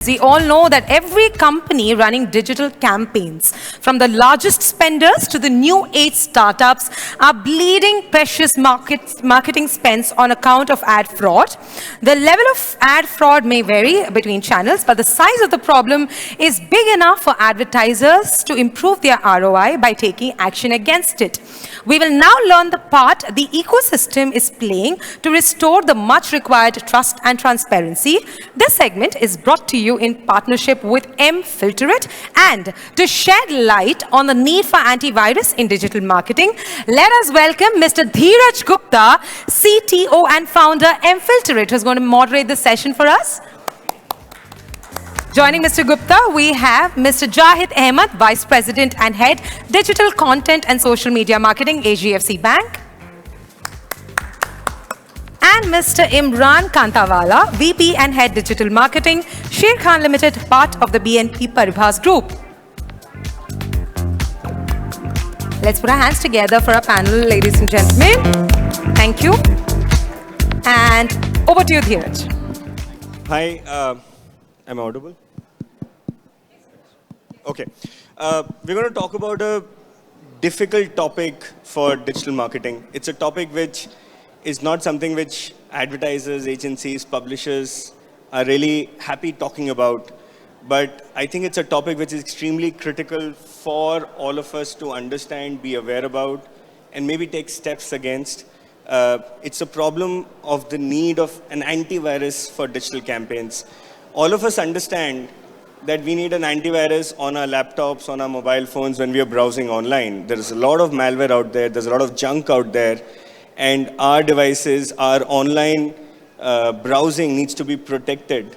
We all know that every company running digital campaigns, from the largest spenders to the new age startups, are bleeding precious marketing spends on account of ad fraud. The level of ad fraud may vary between channels, but the size of the problem is big enough for advertisers to improve their ROI by taking action against it. We will now learn the part the ecosystem is playing to restore the much required trust and transparency. This segment is brought to you in partnership with mFilterIt, and to shed light on the need for antivirus in digital marketing, let us welcome Mr. Dheeraj Gupta, CTO and founder mFilterIt, who's going to moderate the session for us. Joining Mr. Gupta, we have Mr. Jahid Ahmed, Vice President and Head, Digital Content and Social Media Marketing, HDFC Bank. And Mr. Imran Kantawala, VP and Head Digital Marketing, Sher Khan Limited, part of the BNP Paribas Group. Let's put our hands together for our panel, ladies and gentlemen. Thank you. And over to you, Dheeraj. Hi, am I audible? Okay. We're going to talk about a difficult topic for digital marketing. It's a topic which is not something which advertisers, agencies, publishers are really happy talking about. But I think it's a topic which is extremely critical for all of us to understand, be aware about, and maybe take steps against. It's a problem of the need of an antivirus for digital campaigns. All of us understand that we need an antivirus on our laptops, on our mobile phones when we are browsing online. There is a lot of malware out there. There's a lot of junk out there. And our devices, our online browsing needs to be protected.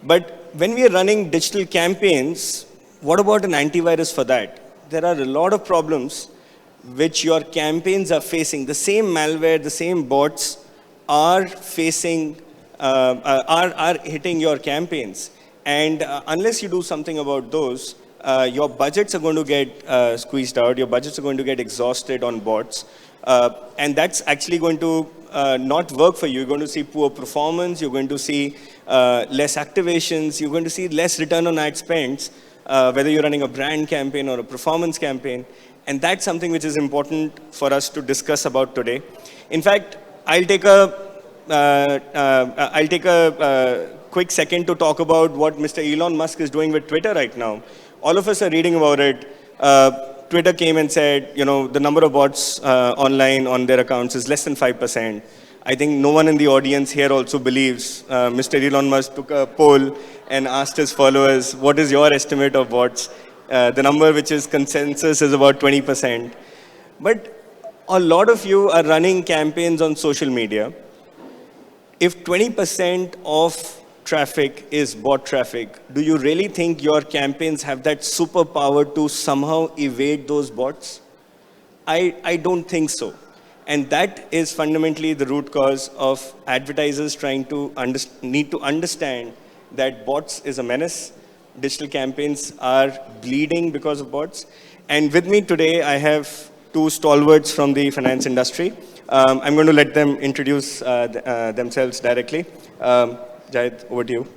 But when we are running digital campaigns, what about an antivirus for that? There are a lot of problems which your campaigns are facing. The same malware, the same bots are facing, are hitting your campaigns. And unless you do something about those, your budgets are going to get squeezed out. Your budgets are going to get exhausted on bots. And that's actually going to not work for you. You're going to see poor performance. You're going to see less activations. You're going to see less return on ad spends, whether you're running a brand campaign or a performance campaign. And that's something which is important for us to discuss about today. In fact, I'll take a quick second to talk about what Mr. Elon Musk is doing with Twitter right now. All of us are reading about it. Twitter came and said, you know, the number of bots online on their accounts is less than 5%. I think no one in the audience here also believes. Mr. Elon Musk took a poll and asked his followers, what is your estimate of bots? The number which is consensus is about 20%. But a lot of you are running campaigns on social media. If 20% of traffic is bot traffic, do you really think your campaigns have that superpower to somehow evade those bots? I don't think so. And that is fundamentally the root cause of advertisers trying to need to understand that bots is a menace. Digital campaigns are bleeding because of bots. And with me today, I have two stalwarts from the finance industry. I'm going to let them introduce themselves directly. Jahid, over to you.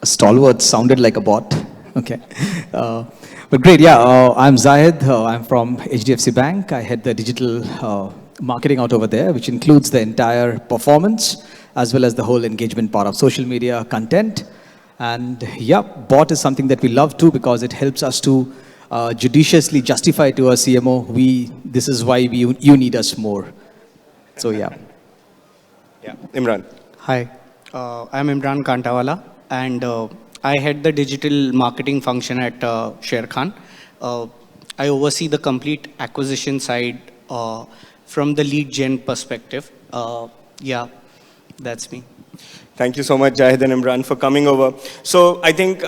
Stalwart sounded like a bot. Okay. But great, yeah. I'm Zahid. I'm from HDFC Bank. I head the digital marketing out over there, which includes the entire performance as well as the whole engagement part of social media content. And yeah, bot is something that we love too because it helps us to judiciously justify to our CMO, this is why you need us more. So yeah. Yeah, Imran. Hi, I'm Imran Kantawala, and I head the digital marketing function at Sher Khan. I oversee the complete acquisition side from the lead gen perspective. Yeah, that's me. Thank you so much, Jahid and Imran, for coming over. So I think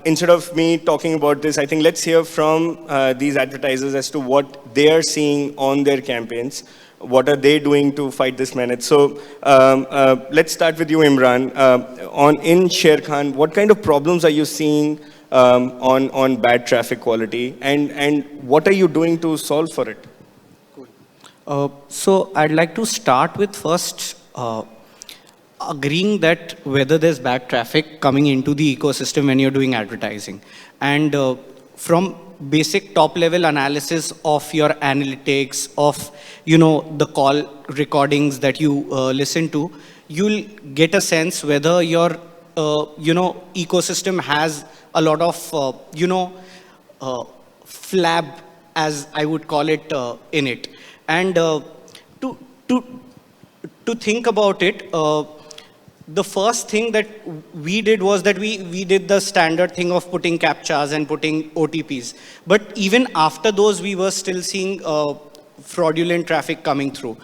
instead of me talking about this, I think let's hear from these advertisers as to what they are seeing on their campaigns. What are they doing to fight this menace? So let's start with you, Imran. In Sher Khan, what kind of problems are you seeing on bad traffic quality, and what are you doing to solve for it? Cool. So I'd like to start with first agreeing that whether there's bad traffic coming into the ecosystem when you're doing advertising. And from basic top level analysis of your analytics, of, the call recordings that you listen to, you'll get a sense whether your, ecosystem has a lot of, flab, as I would call it, in it. And to, to, to think about it, the first thing that we did was that we did the standard thing of putting CAPTCHAs and putting OTPs. But even after those, we were still seeing fraudulent traffic coming through.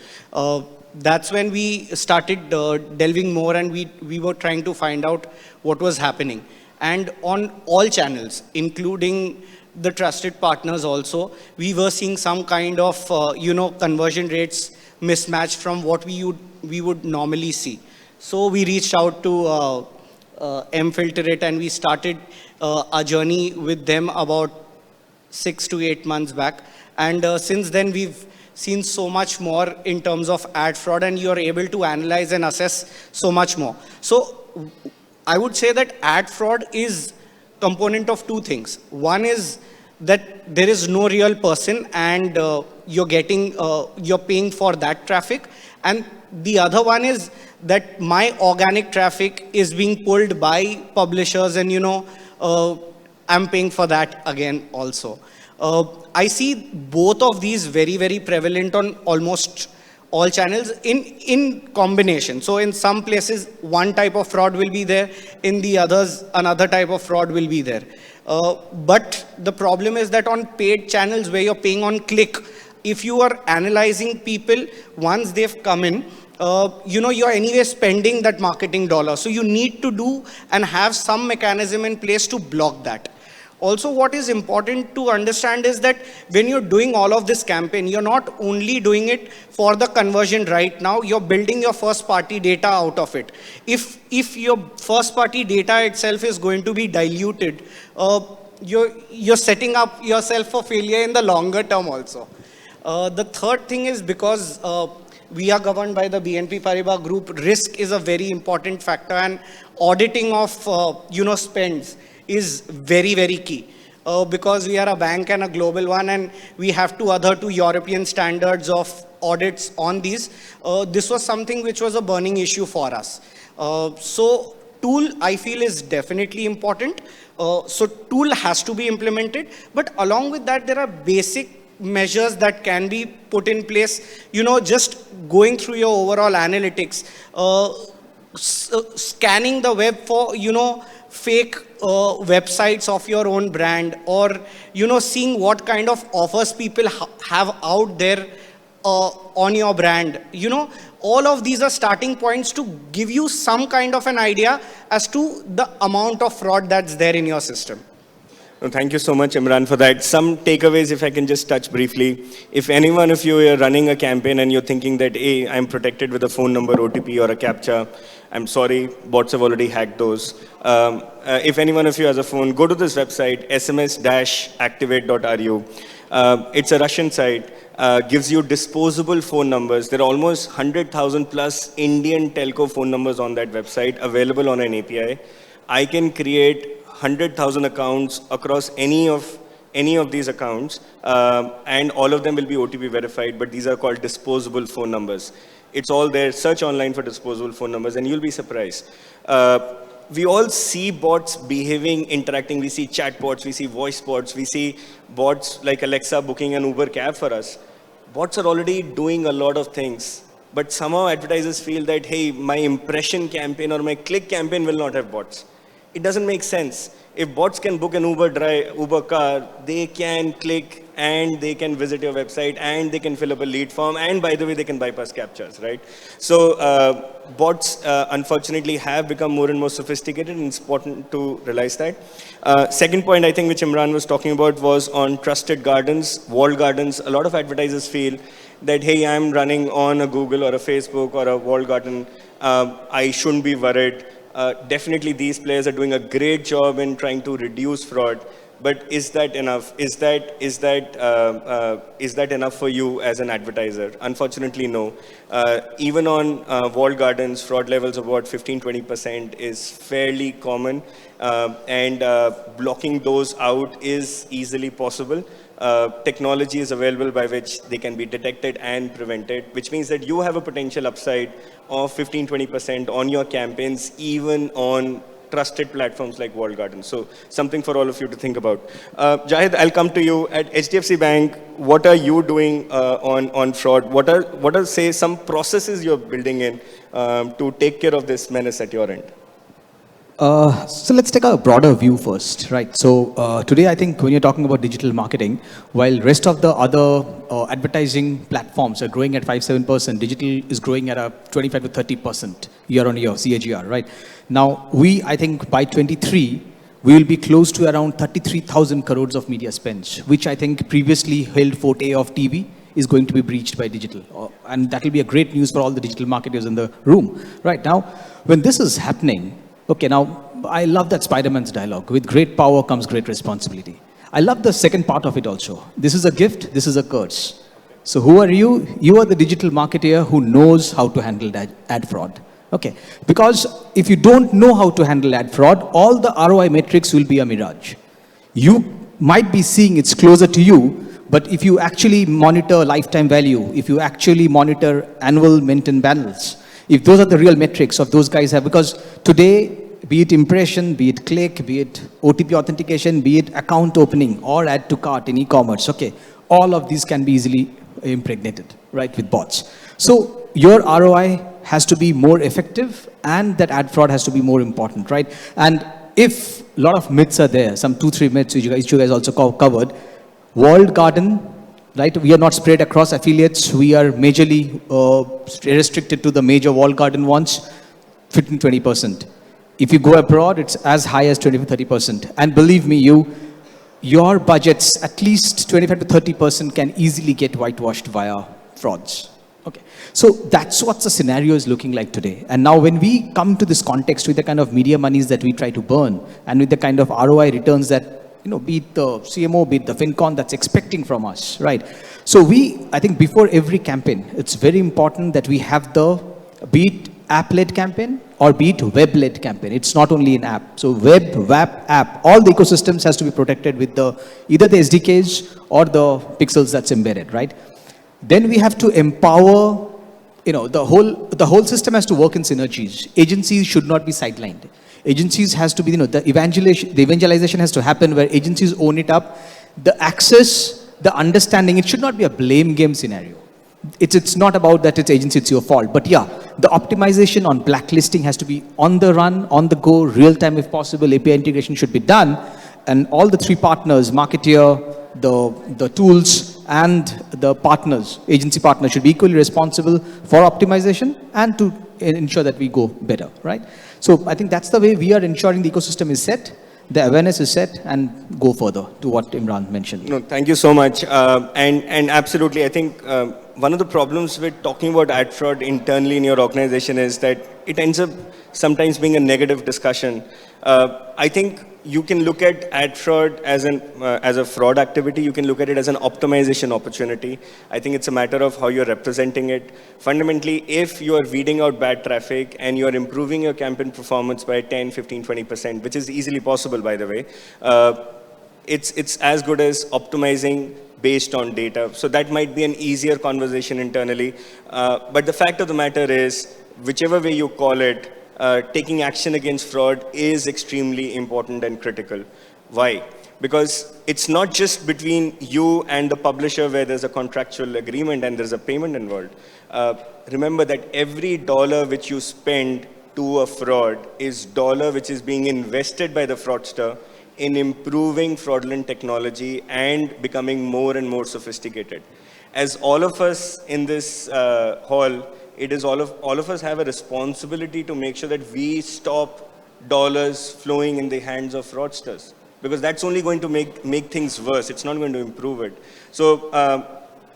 That's when we started delving more, and we were trying to find out what was happening. And on all channels, including the trusted partners also, we were seeing some kind of, conversion rates mismatched from what we would normally see. So we reached out to mFilterIt, and we started our journey with them about 6 to 8 months back. And since then, we've seen so much more in terms of ad fraud, and you're able to analyze and assess so much more. So I would say that ad fraud is component of two things. One is that there is no real person, and you're paying for that traffic. And the other one is that my organic traffic is being pulled by publishers, and I'm paying for that again also. I see both of these very, very prevalent on almost all channels in combination. So in some places, one type of fraud will be there. In the others, another type of fraud will be there. But the problem is that on paid channels where you're paying on click, if you are analyzing people, once they've come in, you're anyway spending that marketing dollar. So you need to do and have some mechanism in place to block that. Also, what is important to understand is that when you're doing all of this campaign, you're not only doing it for the conversion right now, you're building your first party data out of it. If your first party data itself is going to be diluted, you're setting up yourself for failure in the longer term also. The third thing is, because we are governed by the BNP Paribas group, risk is a very important factor, and auditing of spends is very, very key. Because we are a bank and a global one, and we have to adhere to European standards of audits on these. This was something which was a burning issue for us. So tool, I feel, is definitely important. So tool has to be implemented, but along with that, there are basic measures that can be put in place. Just going through your overall analytics, scanning the web for, fake websites of your own brand, or, seeing what kind of offers people have out there on your brand. All of these are starting points to give you some kind of an idea as to the amount of fraud that's there in your system. Well, thank you so much, Imran, for that. Some takeaways, if I can just touch briefly. If any one of you are running a campaign and you're thinking that, hey, I'm protected with a phone number, OTP, or a CAPTCHA, I'm sorry, bots have already hacked those. If any one of you has a phone, go to this website, sms-activate.ru. It's a Russian site, gives you disposable phone numbers. There are almost 100,000 plus Indian telco phone numbers on that website, available on an API. I can create 100,000 accounts across any of these accounts, and all of them will be OTP verified, but these are called disposable phone numbers. It's all there. Search online for disposable phone numbers, and you'll be surprised. We all see bots behaving, interacting. We see chat bots, we see voice bots, we see bots like Alexa booking an Uber cab for us. Bots are already doing a lot of things, but somehow advertisers feel that, hey, my impression campaign or my click campaign will not have bots. It doesn't make sense. If bots can book an Uber car, they can click and they can visit your website and they can fill up a lead form, and by the way, they can bypass CAPTCHAs, right? So bots, unfortunately, have become more and more sophisticated, and it's important to realize that. Second point, I think, which Imran was talking about was on trusted gardens, walled gardens. A lot of advertisers feel that, hey, I'm running on a Google or a Facebook or a walled garden. I shouldn't be worried. Definitely these players are doing a great job in trying to reduce fraud, But is that enough? Is that enough for you as an advertiser? Unfortunately, no. Even on walled gardens, fraud levels of about 15-20% is fairly common, and blocking those out is easily possible. Technology is available by which they can be detected and prevented, which means that you have a potential upside of 15-20% on your campaigns, even on trusted platforms like walled gardens. So something for all of you to think about. Jahid, I'll come to you. At HDFC Bank, what are you doing on fraud? What are say some processes you're building in to take care of this menace at your end? So let's take a broader view first, right? So today, I think when you're talking about digital marketing, while rest of the other advertising platforms are growing at 5-7%, digital is growing at a 25 to 30% year on year CAGR, right? Now, I think by 23, we will be close to around 33,000 crores of media spends, which I think previously held forte of TV is going to be breached by digital. And that will be a great news for all the digital marketers in the room. Right now, when this is happening, okay, now, I love that Spider-Man's dialogue. With great power comes great responsibility. I love the second part of it also. This is a gift, this is a curse. So who are you? You are the digital marketer who knows how to handle ad fraud. Okay, because if you don't know how to handle ad fraud, all the ROI metrics will be a mirage. You might be seeing it's closer to you, but if you actually monitor lifetime value, if you actually monitor annual maintenance balance, if those are the real metrics of those guys have, because today, be it impression, be it click, be it OTP authentication, be it account opening or add to cart in e-commerce, okay, all of these can be easily impregnated, right, with bots. So your ROI has to be more effective and that ad fraud has to be more important, right? And if a lot of myths are there, some 2-3 myths which you guys also covered, walled garden, right? We are not spread across affiliates. We are majorly restricted to the major walled garden ones, 15-20%. If you go abroad, it's as high as 20-30%. And believe me, your budgets, at least 25-30% can easily get whitewashed via frauds. Okay, so that's what the scenario is looking like today. And now when we come to this context with the kind of media monies that we try to burn and with the kind of ROI returns that, be it the CMO, be it the FinCon that's expecting from us, right? So I think before every campaign, it's very important that we have be it app-led campaign or be it web-led campaign. It's not only an app. So web, app, all the ecosystems has to be protected with either the SDKs or the pixels that's embedded, right? Then we have to empower, the whole system has to work in synergies. Agencies should not be sidelined. Agencies has to be, the evangelization has to happen where agencies own it up. The access, the understanding, it should not be a blame game scenario. It's not about that it's agency, it's your fault. But yeah, the optimization on blacklisting has to be on the run, on the go, real time if possible. API integration should be done. And all the three partners, marketeer, the tools, and the partners, agency partners should be equally responsible for optimization and to ensure that we go better, right? So I think that's the way we are ensuring the ecosystem is set, the awareness is set, and go further to what Imran mentioned. No, thank you so much. And absolutely, I think one of the problems with talking about ad fraud internally in your organization is that it ends up sometimes being a negative discussion. I think you can look at ad fraud as a fraud activity. You can look at it as an optimization opportunity. I think it's a matter of how you're representing it. Fundamentally, if you are weeding out bad traffic and you're improving your campaign performance by 10, 15, 20%, which is easily possible, by the way, it's as good as optimizing based on data. So that might be an easier conversation internally. But the fact of the matter is, whichever way you call it, taking action against fraud is extremely important and critical. Why? Because it's not just between you and the publisher where there's a contractual agreement and there's a payment involved. Remember that every dollar which you spend to a fraud is dollar which is being invested by the fraudster in improving fraudulent technology and becoming more and more sophisticated. As all of us in this hall, it is all of us have a responsibility to make sure that we stop dollars flowing in the hands of fraudsters, because that's only going to make things worse. It's not going to improve it. So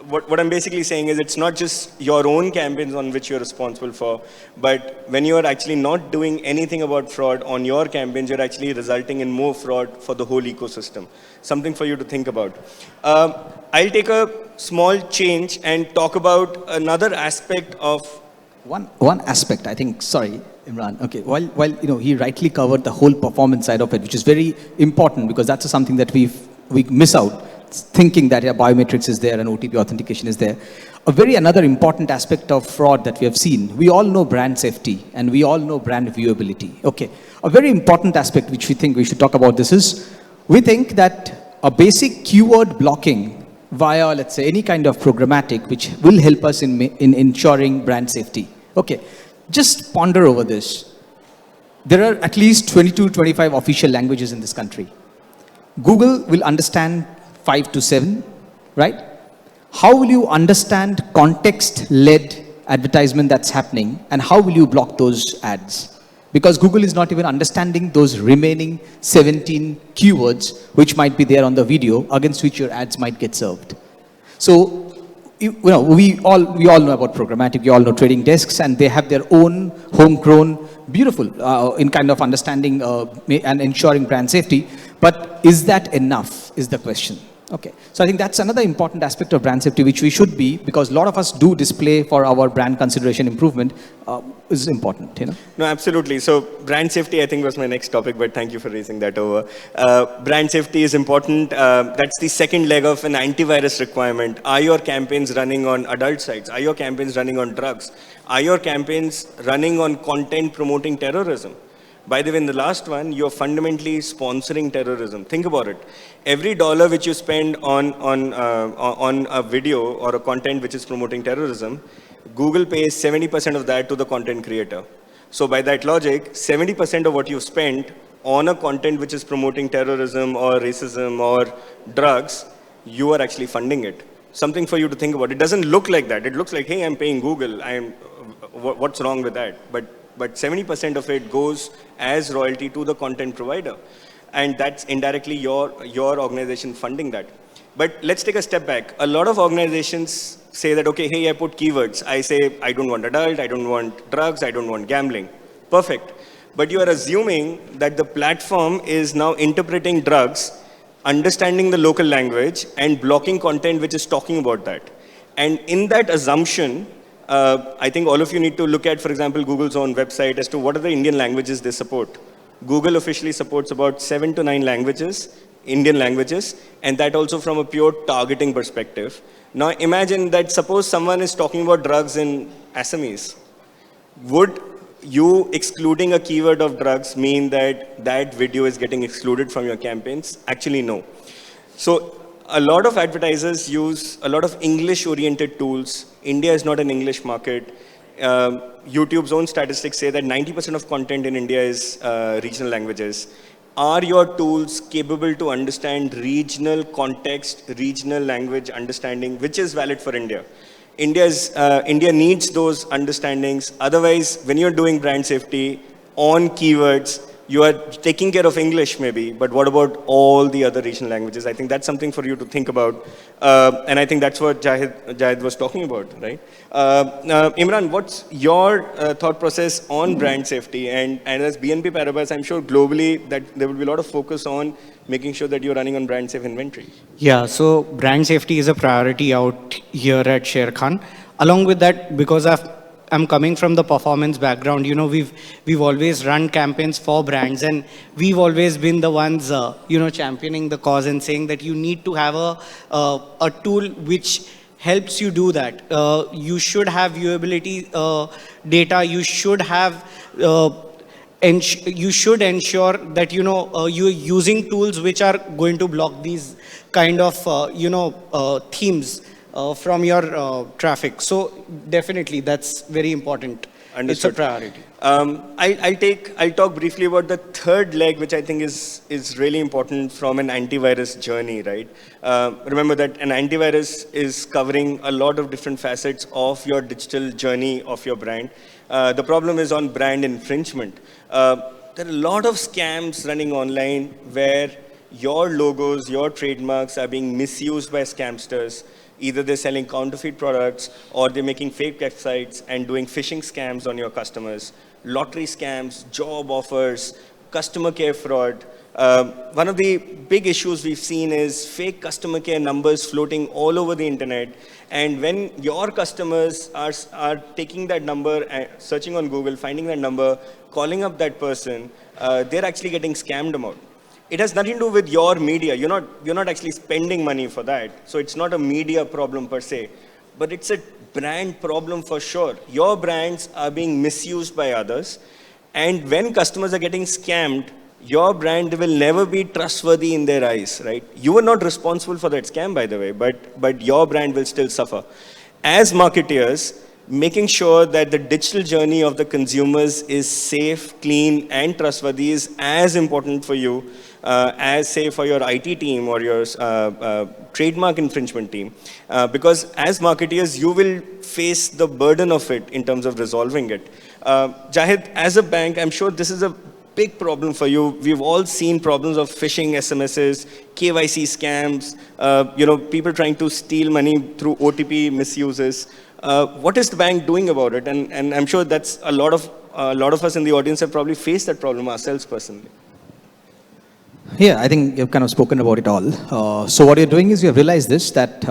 what I'm basically saying is it's not just your own campaigns on which you're responsible for, but when you're actually not doing anything about fraud on your campaigns, you're actually resulting in more fraud for the whole ecosystem. Something for you to think about. I'll take a small change and talk about another aspect of One aspect, I think, sorry, Imran. Okay, while he rightly covered the whole performance side of it, which is very important because that's something that we miss out, thinking that biometrics is there and OTP authentication is there. Another important aspect of fraud that we have seen, we all know brand safety and we all know brand viewability. Okay, a very important aspect which we think we should talk about this is, we think that a basic keyword blocking via, let's say, any kind of programmatic, which will help us in ensuring brand safety. Okay, just ponder over this. There are at least 22, 25 official languages in this country. Google will understand 5 to 7, right? How will you understand context-led advertisement that's happening, and how will you block those ads? Because Google is not even understanding those remaining 17 keywords which might be there on the video against which your ads might get served. So, we all know about programmatic, we all know trading desks, and they have their own homegrown, beautiful, in kind of understanding and ensuring brand safety. But is that enough, is the question. Okay, so I think that's another important aspect of brand safety, which we should be, because a lot of us do display for our brand consideration improvement, is important, No, absolutely. So brand safety, I think, was my next topic, but thank you for raising that over. Brand safety is important. That's the second leg of an antivirus requirement. Are your campaigns running on adult sites? Are your campaigns running on drugs? Are your campaigns running on content promoting terrorism? By the way, in the last one, you're fundamentally sponsoring terrorism. Think about it. Every dollar which you spend on a video or a content which is promoting terrorism, Google pays 70% of that to the content creator. So by that logic, 70% of what you spent on a content which is promoting terrorism or racism or drugs, you are actually funding it. Something for you to think about. It doesn't look like that. It looks like, hey, I'm paying Google. What's wrong with that? But 70% of it goes as royalty to the content provider. And that's indirectly your organization funding that. But let's take a step back. A lot of organizations say that, okay, hey, I put keywords. I say, I don't want adult, I don't want drugs, I don't want gambling. Perfect. But you are assuming that the platform is now interpreting drugs, understanding the local language, and blocking content which is talking about that. And in that assumption, I think all of you need to look at, for example, Google's own website as to what are the Indian languages they support. Google officially supports about 7 to 9 languages, Indian languages, and that also from a pure targeting perspective. Now imagine that suppose someone is talking about drugs in Assamese. Would you excluding a keyword of drugs mean that that video is getting excluded from your campaigns? Actually, no. So a lot of advertisers use a lot of English-oriented tools. India is not an English market. YouTube's own statistics say that 90% of content in India is regional languages. Are your tools capable to understand regional context, regional language understanding, which is valid for India? India needs those understandings. Otherwise, when you're doing brand safety on keywords, you are taking care of English maybe, but what about all the other regional languages? I think that's something for you to think about. And I think that's what Jahid was talking about, right? Imran, what's your thought process on brand safety? And as BNP Paribas, I'm sure globally that there will be a lot of focus on making sure that you're running on brand safe inventory. Yeah, so brand safety is a priority out here at Sharekhan. Along with that, because I'm coming from the performance background, we've always run campaigns for brands, and we've always been the ones, championing the cause and saying that you need to have a tool which helps you do that. You should have viewability data. You should have, you should ensure that, you're using tools which are going to block these kind of, themes from your traffic. So definitely that's very important. Understood. It's a priority. I'll talk briefly about the third leg, which I think is really important from an antivirus journey, right? Remember that an antivirus is covering a lot of different facets of your digital journey of your brand. The problem is on brand infringement. There are a lot of scams running online where your logos, your trademarks are being misused by scamsters. Either they're selling counterfeit products or they're making fake websites and doing phishing scams on your customers, lottery scams, job offers, customer care fraud. One of the big issues we've seen is fake customer care numbers floating all over the internet. And when your customers are taking that number, searching on Google, finding that number, calling up that person, they're actually getting scammed about. It has nothing to do with your media. You're not actually spending money for that. So it's not a media problem per se, but it's a brand problem for sure. Your brands are being misused by others. And when customers are getting scammed, your brand will never be trustworthy in their eyes, right? You are not responsible for that scam, by the way, but your brand will still suffer. As marketeers, making sure that the digital journey of the consumers is safe, clean, and trustworthy is as important for you as, say, for your IT team or your trademark infringement team. Because as marketeers, you will face the burden of it in terms of resolving it. Jahid, as a bank, I'm sure this is a big problem for you. We've all seen problems of phishing SMSs, KYC scams, people trying to steal money through OTP misuses. What is the bank doing about it? And I'm sure that's a lot of us in the audience have probably faced that problem ourselves personally. Yeah, I think you've kind of spoken about it all. So what you're doing is you have realized this, that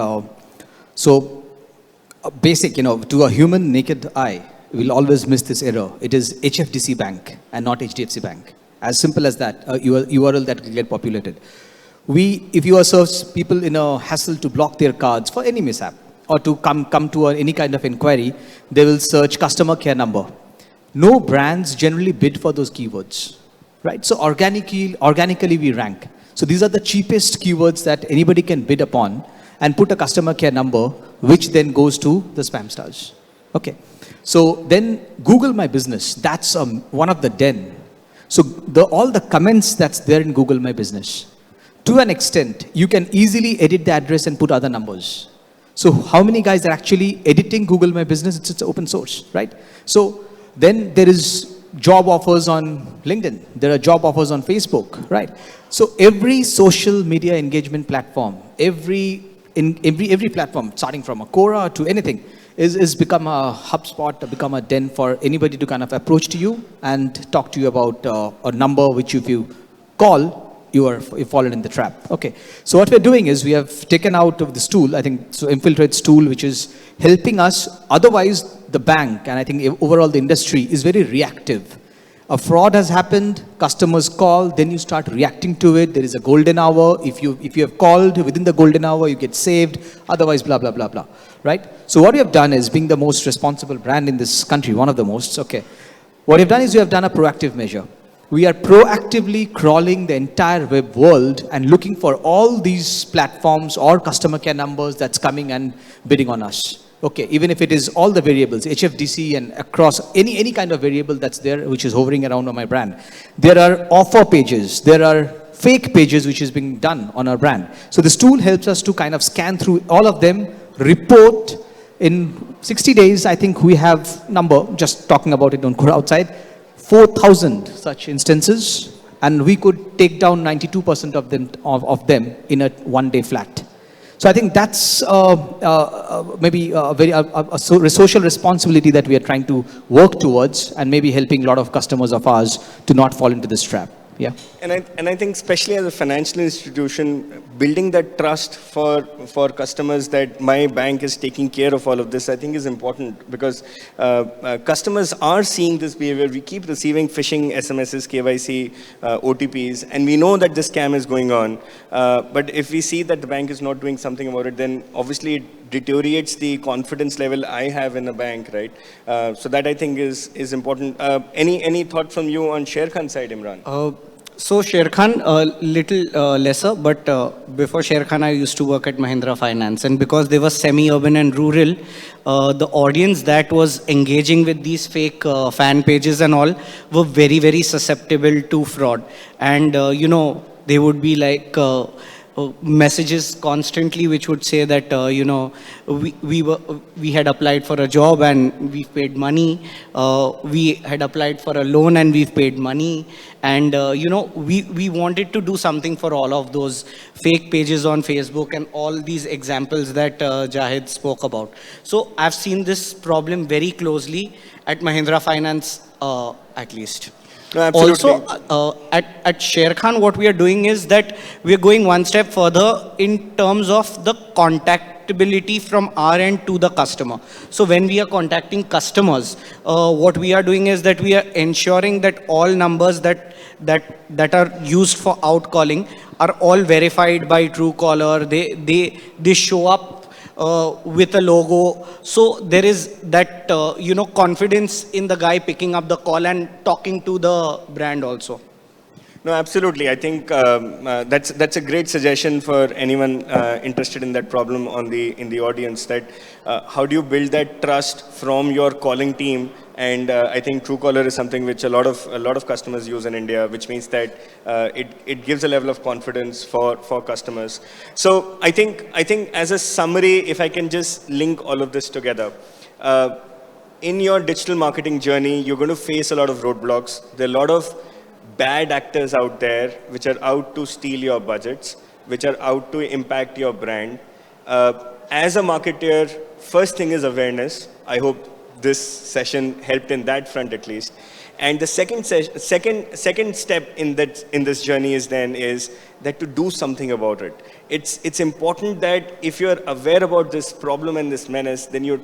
basic, to a human naked eye, we'll always miss this error. It is HFDC Bank and not HDFC Bank. As simple as that, URL that will get populated. If you serve people in a hassle to block their cards for any mishap, or to come to any kind of inquiry, they will search customer care number. No brands generally bid for those keywords, right? So organically we rank. So these are the cheapest keywords that anybody can bid upon and put a customer care number, which then goes to the spam stars. Okay. So then Google My Business, that's one of the den. So all the comments that's there in Google My Business, to an extent, you can easily edit the address and put other numbers. So how many guys are actually editing Google My Business? It's open source, right? So then there is job offers on LinkedIn. There are job offers on Facebook, right? So every social media engagement platform, every platform, starting from a Quora to anything, is become a HubSpot, become a den for anybody to kind of approach to you and talk to you about a number which if you call, you've fallen in the trap. Okay. So what we're doing is we have taken out of this tool, I think, so mFilterIt's tool, which is helping us. Otherwise, the bank, and I think overall the industry, is very reactive. A fraud has happened, customers call, then you start reacting to it. There is a golden hour. If you have called within the golden hour, you get saved. Otherwise, blah, blah, blah, blah. Right? So what we have done is, being the most responsible brand in this country, one of the most, okay. What we've done is we have done a proactive measure. We are proactively crawling the entire web world and looking for all these platforms or customer care numbers that's coming and bidding on us. Okay, even if it is all the variables, HFDC and across any kind of variable that's there, which is hovering around on my brand. There are offer pages, there are fake pages which is being done on our brand. So this tool helps us to kind of scan through all of them, report. In 60 days, I think we have just talking about it on Quora outside, 4,000 such instances, and we could take down 92% of them in a one-day flat. So I think that's maybe a social responsibility that we are trying to work towards, and maybe helping a lot of customers of ours to not fall into this trap. Yeah. And I think especially as a financial institution, building that trust for customers that my bank is taking care of all of this, I think is important, because customers are seeing this behavior. We keep receiving phishing SMSs, KYC, OTPs, and we know that this scam is going on. But if we see that the bank is not doing something about it, then obviously it deteriorates the confidence level I have in a bank, right? So that I think is important. Any thought from you on Sher Khan's side, Imran? So Sher Khan, a little lesser, but before Sher Khan, I used to work at Mahindra Finance. And because they were semi-urban and rural, the audience that was engaging with these fake fan pages and all were very, very susceptible to fraud. And, they would be like, messages constantly which would say that we had applied for a job and we've paid money, we had applied for a loan and we've paid money, and we wanted to do something for all of those fake pages on Facebook and all these examples that Jahid spoke about. So I've seen this problem very closely at Mahindra Finance, at least. No, absolutely. Also, at Sharekhan, what we are doing is that we are going one step further in terms of the contactability from our end to the customer. So when we are contacting customers, what we are doing is that we are ensuring that all numbers that are used for outcalling are all verified by Truecaller. They show up with a logo, so there is that confidence in the guy picking up the call and talking to the brand also. No, absolutely. I think that's a great suggestion for anyone interested in that problem in the audience. That how do you build that trust from your calling team? And I think Truecaller is something which a lot of customers use in India, which means that it gives a level of confidence for customers. So I think as a summary, if I can just link all of this together. In your digital marketing journey, you're going to face a lot of roadblocks. There are a lot of bad actors out there which are out to steal your budgets, which are out to impact your brand. As a marketer, first thing is awareness. I hope this session helped in that front at least. And the second step in this journey is that to do something about it. It's important that if you're aware about this problem and this menace, then you're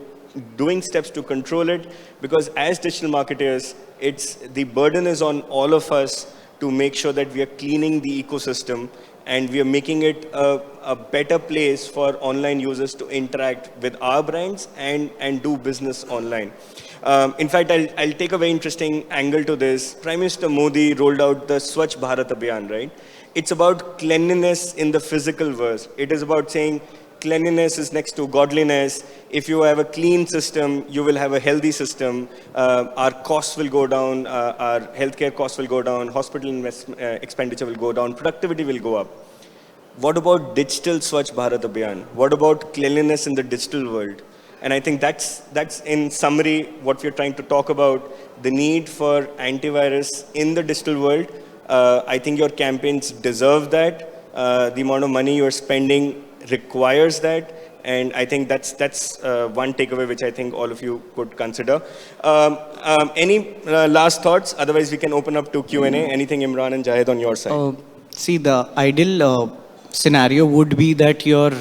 doing steps to control it, because as digital marketers, the burden is on all of us to make sure that we are cleaning the ecosystem and we are making it a better place for online users to interact with our brands and do business online. In fact, I'll take a very interesting angle to this. Prime Minister Modi rolled out the Swachh Bharat Abhiyan, right? It's about cleanliness in the physical world. It is about saying cleanliness is next to godliness. If you have a clean system, you will have a healthy system. Our costs will go down, our healthcare costs will go down, hospital expenditure will go down, productivity will go up. What about digital Swachh Bharat Abhiyan? What about cleanliness in the digital world? And I think that's in summary what we're trying to talk about, the need for antivirus in the digital world. I think your campaigns deserve that. The amount of money you're spending requires that, and I think that's one takeaway which I think all of you could consider. Any last thoughts? Otherwise, we can open up to Q&A. Anything, Imran and Jahid, on your side? See, the ideal scenario would be that your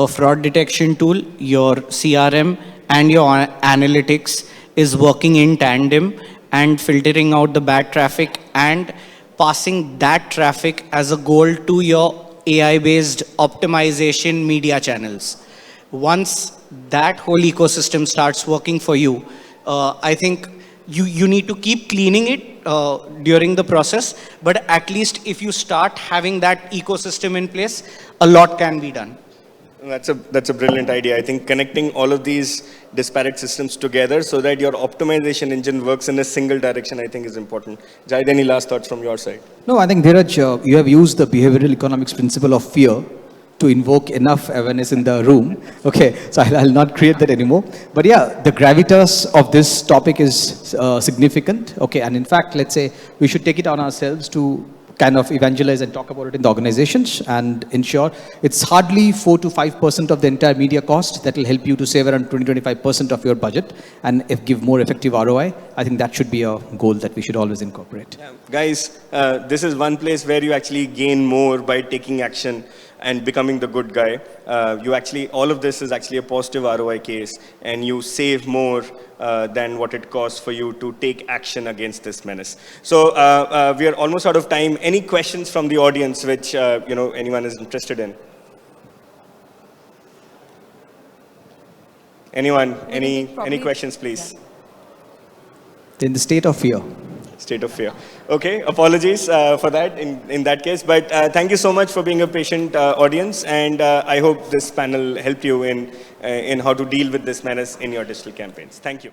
fraud detection tool, your CRM, and your analytics is working in tandem and filtering out the bad traffic and passing that traffic as a goal to your AI-based optimization media channels. Once that whole ecosystem starts working for you, I think you need to keep cleaning it during the process, but at least if you start having that ecosystem in place, a lot can be done. That's a brilliant idea. I think connecting all of these disparate systems together so that your optimization engine works in a single direction, I think is important. Jahid, any last thoughts from your side? No, I think Dheeraj, you have used the behavioral economics principle of fear to invoke enough awareness in the room. Okay, so I'll not create that anymore. But yeah, the gravitas of this topic is significant. Okay, and in fact, let's say we should take it on ourselves to kind of evangelize and talk about it in the organizations and ensure it's hardly 4 to 5% of the entire media cost that will help you to save around 20-25% of your budget and give more effective ROI. I think that should be a goal that we should always incorporate. Yeah. Guys, this is one place where you actually gain more by taking action and becoming the good guy. All of this is actually a positive ROI case, and you save more than what it costs for you to take action against this menace. So we are almost out of time. Any questions from the audience which anyone is interested in? Anyone? Any questions, please? In the state of fear. State of fear. Okay, apologies for that in that case. But thank you so much for being a patient audience, and I hope this panel helped you in how to deal with this menace in your digital campaigns. Thank you.